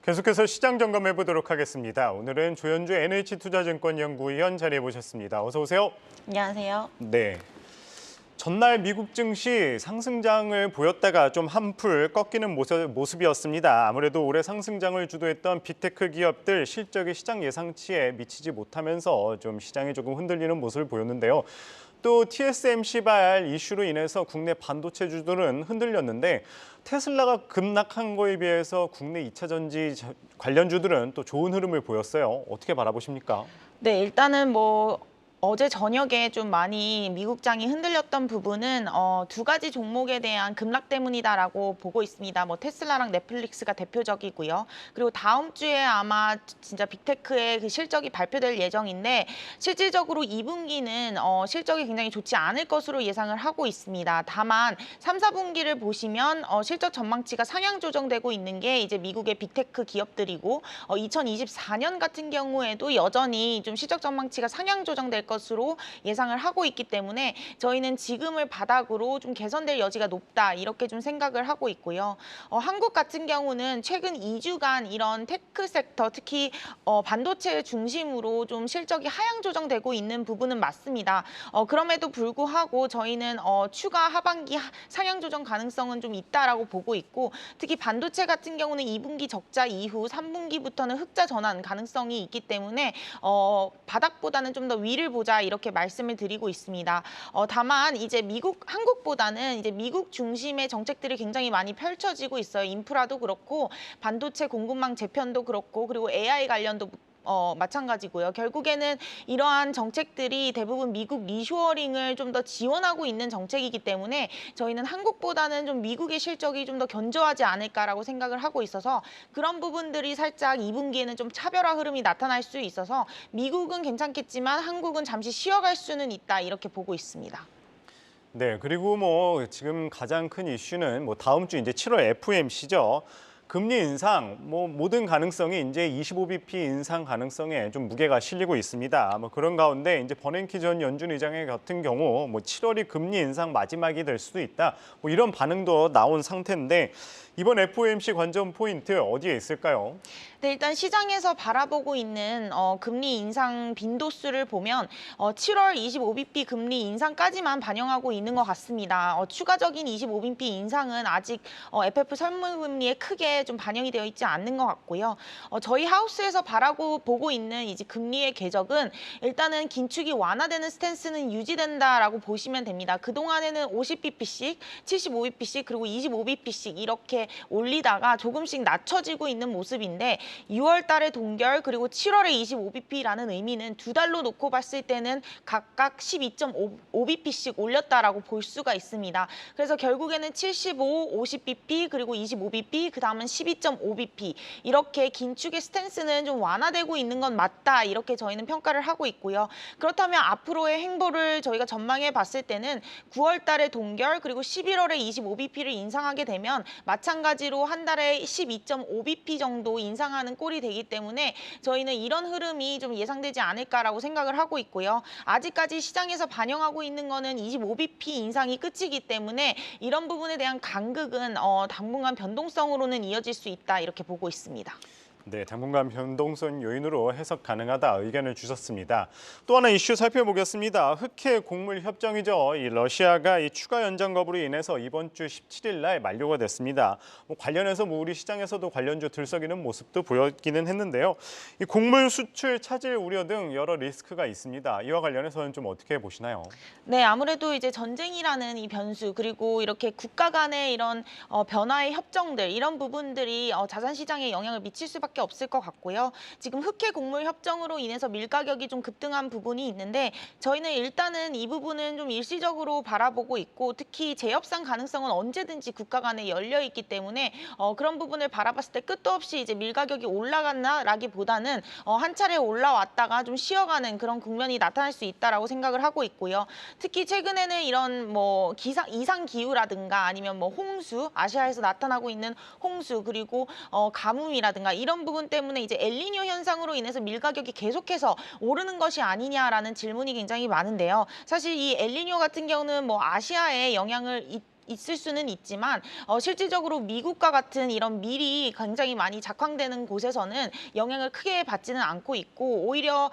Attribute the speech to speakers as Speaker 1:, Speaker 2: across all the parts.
Speaker 1: 계속해서 시장 점검해 보도록 하겠습니다. 오늘은 조현주 NH투자증권연구위원 자리해 보셨습니다. 어서 오세요.
Speaker 2: 안녕하세요.
Speaker 1: 네. 전날 미국 증시 상승장을 보였다가 좀 한풀 꺾이는 모습이었습니다. 아무래도 올해 상승장을 주도했던 빅테크 기업들 실적이 시장 예상치에 미치지 못하면서 좀 시장이 조금 흔들리는 모습을 보였는데요. 또 TSMC발 이슈로 인해서 국내 반도체주들은 흔들렸는데 테슬라가 급락한 거에 비해서 국내 2차 전지 관련주들은 또 좋은 흐름을 보였어요. 어떻게 바라보십니까?
Speaker 2: 네, 일단은 어제 저녁에 좀 많이 미국장이 흔들렸던 부분은 두 가지 종목에 대한 급락 때문이다라고 보고 있습니다. 테슬라랑 넷플릭스가 대표적이고요. 그리고 다음 주에 아마 진짜 빅테크의 그 실적이 발표될 예정인데 실질적으로 2분기는 실적이 굉장히 좋지 않을 것으로 예상을 하고 있습니다. 다만 3, 4분기를 보시면 실적 전망치가 상향 조정되고 있는 게 이제 미국의 빅테크 기업들이고 2024년 같은 경우에도 여전히 좀 실적 전망치가 상향 조정될 것으로 예상을 하고 있기 때문에 저희는 지금을 바닥으로 좀 개선될 여지가 높다 이렇게 좀 생각을 하고 있고요. 한국 같은 경우는 최근 2주간 이런 테크 섹터 특히 반도체 중심으로 좀 실적이 하향 조정되고 있는 부분은 맞습니다. 그럼에도 불구하고 저희는 추가 하반기 상향 조정 가능성은 좀 있다라고 보고 있고 특히 반도체 같은 경우는 2분기 적자 이후 3분기부터는 흑자 전환 가능성이 있기 때문에 바닥보다는 좀 더 위를 보자 이렇게 말씀을 드리고 있습니다. 다만 이제 한국보다는 이제 미국 중심의 정책들이 굉장히 많이 펼쳐지고 있어요. 인프라도 그렇고 반도체 공급망 재편도 그렇고 그리고 AI 관련도 마찬가지고요. 결국에는 이러한 정책들이 대부분 미국 리쇼어링을 좀 더 지원하고 있는 정책이기 때문에 저희는 한국보다는 좀 미국의 실적이 좀 더 견조하지 않을까라고 생각을 하고 있어서 그런 부분들이 살짝 2분기에는 좀 차별화 흐름이 나타날 수 있어서 미국은 괜찮겠지만 한국은 잠시 쉬어갈 수는 있다 이렇게 보고 있습니다.
Speaker 1: 네, 그리고 지금 가장 큰 이슈는 다음 주 이제 7월 FOMC죠. 금리 인상, 모든 가능성이 이제 25bp 인상 가능성에 좀 무게가 실리고 있습니다. 그런 가운데 이제 버냉키 전 연준 의장의 같은 경우 7월이 금리 인상 마지막이 될 수도 있다. 이런 반응도 나온 상태인데 이번 FOMC 관전 포인트 어디에 있을까요?
Speaker 2: 네, 일단 시장에서 바라보고 있는 금리 인상 빈도수를 보면 7월 25bp 금리 인상까지만 반영하고 있는 것 같습니다. 추가적인 25bp 인상은 아직 FF 선물금리에 크게 좀 반영이 되어 있지 않는 것 같고요. 저희 하우스에서 보고 있는 이제 금리의 궤적은 일단은 긴축이 완화되는 스탠스는 유지된다라고 보시면 됩니다. 그동안에는 50bp씩, 75bp씩 그리고 25bp씩 이렇게 올리다가 조금씩 낮춰지고 있는 모습인데 6월 달의 동결 그리고 7월의 25bp라는 의미는 두 달로 놓고 봤을 때는 각각 12.5bp씩 올렸다라고 볼 수가 있습니다. 그래서 결국에는 75, 50bp 그리고 25bp 그다음은 12.5bp 이렇게 긴축의 스탠스는 좀 완화되고 있는 건 맞다 이렇게 저희는 평가를 하고 있고요. 그렇다면 앞으로의 행보를 저희가 전망해 봤을 때는 9월 달의 동결 그리고 11월에 25bp를 인상하게 되면 마찬가지로 한 달에 12.5bp 정도 인상하는 꼴이 되기 때문에 저희는 이런 흐름이 좀 예상되지 않을까라고 생각을 하고 있고요. 아직까지 시장에서 반영하고 있는 거는 25bp 인상이 끝이기 때문에 이런 부분에 대한 간극은 당분간 변동성으로는 이어질 수 있다 이렇게 보고 있습니다.
Speaker 1: 네, 당분간 변동성 요인으로 해석 가능하다 의견을 주셨습니다. 또 하나 이슈 살펴보겠습니다. 흑해 곡물 협정이죠. 이 러시아가 이 추가 연장 거부로 인해서 이번 주 17일 날 만료가 됐습니다. 관련해서 우리 시장에서도 관련주 들썩이는 모습도 보였기는 했는데요. 이 곡물 수출 차질 우려 등 여러 리스크가 있습니다. 이와 관련해서는 좀 어떻게 보시나요?
Speaker 2: 네, 아무래도 이제 전쟁이라는 이 변수 그리고 이렇게 국가 간의 이런 변화의 협정들 이런 부분들이 자산 시장에 영향을 미칠 수밖에 없을 것 같고요. 지금 흑해 곡물 협정으로 인해서 밀 가격이 좀 급등한 부분이 있는데 저희는 일단은 이 부분은 좀 일시적으로 바라보고 있고 특히 재협상 가능성은 언제든지 국가 간에 열려 있기 때문에 그런 부분을 바라봤을 때 끝도 없이 이제 밀 가격이 올라갔나라기보다는 한 차례 올라왔다가 좀 쉬어가는 그런 국면이 나타날 수 있다라고 생각을 하고 있고요. 특히 최근에는 이런 이상 기후라든가 아니면 홍수, 아시아에서 나타나고 있는 홍수 그리고 가뭄이라든가 이런 부분 때문에 이제 엘니뇨 현상으로 인해서 밀 가격이 계속해서 오르는 것이 아니냐라는 질문이 굉장히 많은데요. 사실 이 엘니뇨 같은 경우는 아시아에 영향을 있을 수는 있지만 실질적으로 미국과 같은 이런 밀이 굉장히 많이 작황되는 곳에서는 영향을 크게 받지는 않고 있고 오히려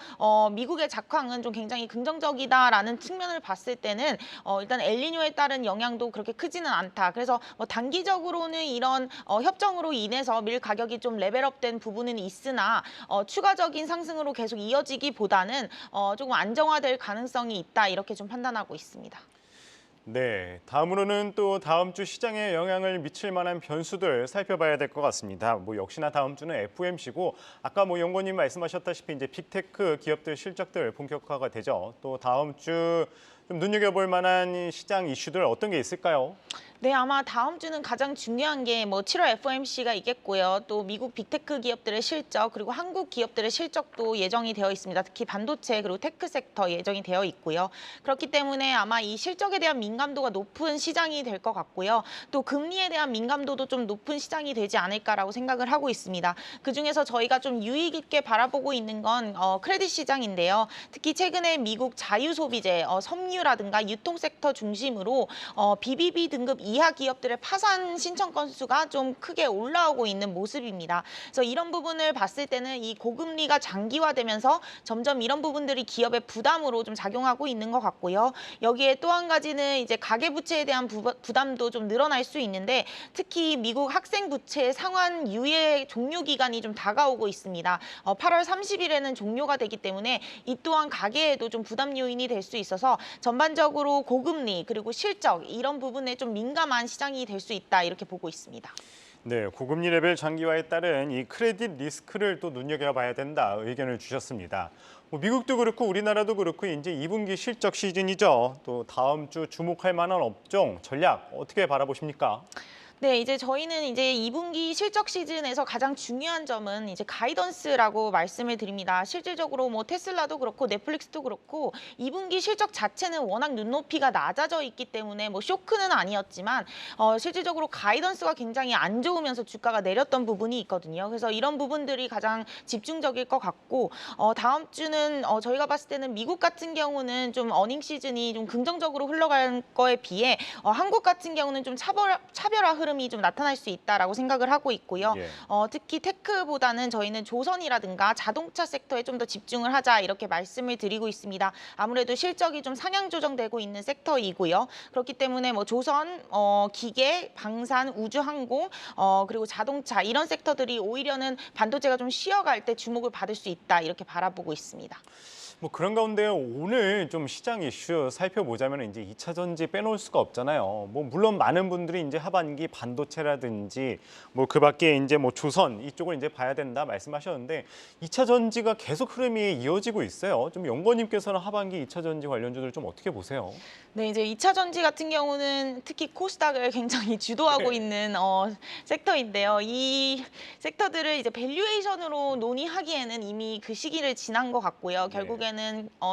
Speaker 2: 미국의 작황은 좀 굉장히 긍정적이다라는 측면을 봤을 때는 일단 엘니뇨에 따른 영향도 그렇게 크지는 않다. 그래서 단기적으로는 이런 협정으로 인해서 밀 가격이 좀 레벨업된 부분은 있으나 추가적인 상승으로 계속 이어지기보다는 조금 안정화될 가능성이 있다. 이렇게 좀 판단하고 있습니다.
Speaker 1: 네, 다음으로는 또 다음 주 시장에 영향을 미칠 만한 변수들 살펴봐야 될 것 같습니다. 역시나 다음 주는 FOMC고 아까 연구원님 말씀하셨다시피 이제 빅테크 기업들 실적들 본격화가 되죠. 또 다음 주 좀 눈여겨볼 만한 이 시장 이슈들 어떤 게 있을까요?
Speaker 2: 네, 아마 다음 주는 가장 중요한 게 7월 FOMC가 있겠고요. 또 미국 빅테크 기업들의 실적 그리고 한국 기업들의 실적도 예정이 되어 있습니다. 특히 반도체 그리고 테크 섹터 예정이 되어 있고요. 그렇기 때문에 아마 이 실적에 대한 민감도가 높은 시장이 될 것 같고요. 또 금리에 대한 민감도도 좀 높은 시장이 되지 않을까라고 생각을 하고 있습니다. 그중에서 저희가 좀 유의 깊게 바라보고 있는 건 크레딧 시장인데요. 특히 최근에 미국 자유소비재, 섬유라든가 유통 섹터 중심으로 BBB 등급 이하 기업들의 파산 신청 건수가 좀 크게 올라오고 있는 모습입니다. 그래서 이런 부분을 봤을 때는 이 고금리가 장기화되면서 점점 이런 부분들이 기업의 부담으로 좀 작용하고 있는 것 같고요. 여기에 또 한 가지는 이제 가계부채에 대한 부담도 좀 늘어날 수 있는데 특히 미국 학생 부채 상환 유예 종료 기간이 좀 다가오고 있습니다. 8월 30일에는 종료가 되기 때문에 이 또한 가계에도 좀 부담 요인이 될 수 있어서 전반적으로 고금리 그리고 실적 이런 부분에 좀 민감한 시장이 될 수 있다 이렇게 보고 있습니다.
Speaker 1: 네, 고금리 레벨 장기화에 따른 이 크레딧 리스크를 또 눈여겨봐야 된다 의견을 주셨습니다. 미국도 그렇고 우리나라도 그렇고 이제 2분기 실적 시즌이죠. 또 다음 주 주목할 만한 업종 전략 어떻게 바라보십니까?
Speaker 2: 네, 이제 저희는 이제 2분기 실적 시즌에서 가장 중요한 점은 이제 가이던스라고 말씀을 드립니다. 실질적으로 테슬라도 그렇고 넷플릭스도 그렇고 2분기 실적 자체는 워낙 눈높이가 낮아져 있기 때문에 쇼크는 아니었지만 실질적으로 가이던스가 굉장히 안 좋으면서 주가가 내렸던 부분이 있거든요. 그래서 이런 부분들이 가장 집중적일 것 같고 다음 주는 저희가 봤을 때는 미국 같은 경우는 좀 어닝 시즌이 좀 긍정적으로 흘러갈 거에 비해 한국 같은 경우는 좀 차별화 흐름이 좀 나타날 수 있다라고 생각을 하고 있고요.
Speaker 1: 예.
Speaker 2: 특히 테크보다는 저희는 조선이라든가 자동차 섹터에 좀 더 집중을 하자 이렇게 말씀을 드리고 있습니다. 아무래도 실적이 좀 상향 조정되고 있는 섹터이고요. 그렇기 때문에 조선, 기계, 방산, 우주항공, 그리고 자동차 이런 섹터들이 오히려는 반도체가 좀 쉬어갈 때 주목을 받을 수 있다 이렇게 바라보고 있습니다.
Speaker 1: 그런 가운데 오늘 좀 시장 이슈 살펴보자면 이제 2차 전지 빼놓을 수가 없잖아요. 물론 많은 분들이 이제 하반기 반도체라든지 그 밖에 이제 조선 이쪽을 이제 봐야 된다 말씀하셨는데 2차 전지가 계속 흐름이 이어지고 있어요. 좀 연구원님께서는 하반기 2차 전지 관련주들 좀 어떻게 보세요?
Speaker 2: 네, 이제 2차 전지 같은 경우는 특히 코스닥을 굉장히 주도하고 있는 섹터인데요. 이 섹터들을 이제 밸류에이션으로 논의하기에는 이미 그 시기를 지난 것 같고요. 결국에는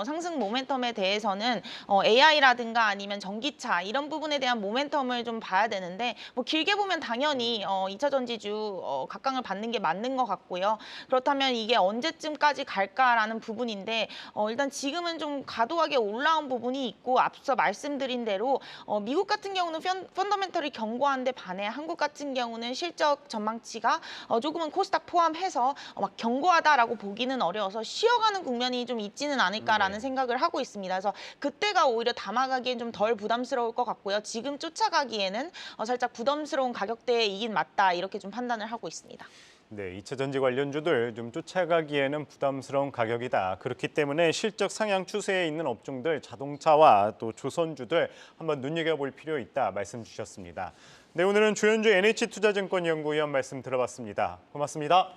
Speaker 2: 상승 모멘텀에 대해서는 AI라든가 아니면 전기차 이런 부분에 대한 모멘텀을 좀 봐야 되는데 길게 보면 당연히 2차 전지주 각광을 받는 게 맞는 것 같고요. 그렇다면 이게 언제쯤까지 갈까라는 부분인데 일단 지금은 좀 과도하게 올라온 부분이 있고 앞서 말씀드린 대로 미국 같은 경우는 펀더멘털이 견고한데 반해 한국 같은 경우는 실적 전망치가 조금은 코스닥 포함해서 막 견고하다라고 보기는 어려워서 쉬어가는 국면이 좀 있지는 않을까라는 생각을 하고 있습니다. 그래서 그때가 오히려 담아가기엔 좀 덜 부담스러울 것 같고요. 지금 쫓아가기에는 살짝 부담스러운 가격대이긴 맞다 이렇게 좀 판단을 하고 있습니다.
Speaker 1: 네, 2차 전지 관련주들 좀 쫓아가기에는 부담스러운 가격이다. 그렇기 때문에 실적 상향 추세에 있는 업종들 자동차와 또 조선주들 한번 눈여겨볼 필요 있다 말씀 주셨습니다. 네, 오늘은 조현주 NH투자증권연구위원 말씀 들어봤습니다. 고맙습니다.